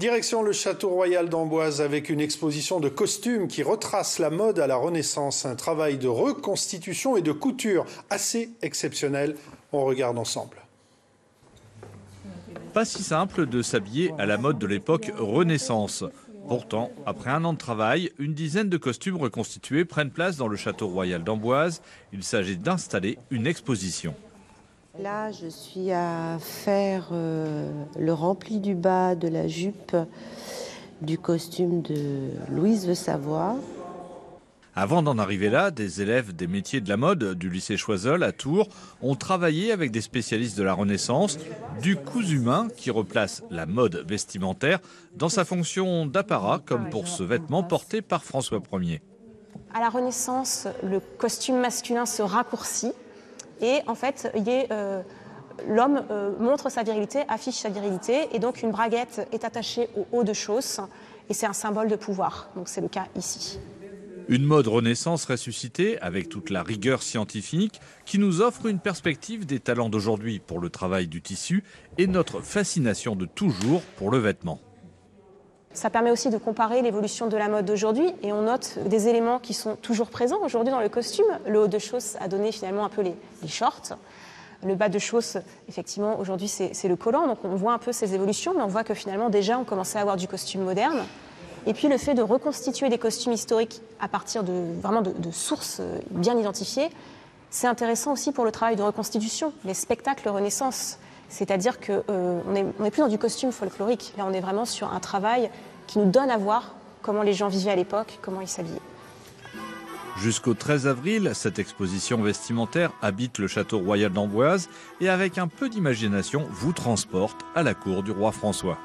Direction le château royal d'Amboise avec une exposition de costumes qui retrace la mode à la Renaissance. Un travail de reconstitution et de couture assez exceptionnel. On regarde ensemble. Pas si simple de s'habiller à la mode de l'époque Renaissance. Pourtant, après un an de travail, une dizaine de costumes reconstitués prennent place dans le château royal d'Amboise. Il s'agit d'installer une exposition. Là, je suis à faire le rempli du bas de la jupe du costume de Louise de Savoie. Avant d'en arriver là, des élèves des métiers de la mode du lycée Choiseul à Tours ont travaillé avec des spécialistes de la Renaissance du cousu main qui replace la mode vestimentaire dans sa fonction d'apparat, comme pour ce vêtement porté par François Ier. À la Renaissance, le costume masculin se raccourcit. Et en fait, l'homme montre sa virilité, affiche sa virilité, et donc une braguette est attachée au haut de chausse, et c'est un symbole de pouvoir. Donc c'est le cas ici. Une mode Renaissance ressuscitée avec toute la rigueur scientifique qui nous offre une perspective des talents d'aujourd'hui pour le travail du tissu et notre fascination de toujours pour le vêtement. Ça permet aussi de comparer l'évolution de la mode d'aujourd'hui et on note des éléments qui sont toujours présents aujourd'hui dans le costume. Le haut de chausse a donné finalement un peu les shorts. Le bas de chausse, effectivement, aujourd'hui c'est le collant. Donc on voit un peu ces évolutions, mais on voit que finalement déjà on commençait à avoir du costume moderne. Et puis le fait de reconstituer des costumes historiques à partir de sources bien identifiées, c'est intéressant aussi pour le travail de reconstitution, les spectacles Renaissance. C'est-à-dire qu'on n'est plus dans du costume folklorique. Là, on est vraiment sur un travail qui nous donne à voir comment les gens vivaient à l'époque, comment ils s'habillaient. Jusqu'au 13 avril, cette exposition vestimentaire habite le château royal d'Amboise et avec un peu d'imagination vous transporte à la cour du roi François.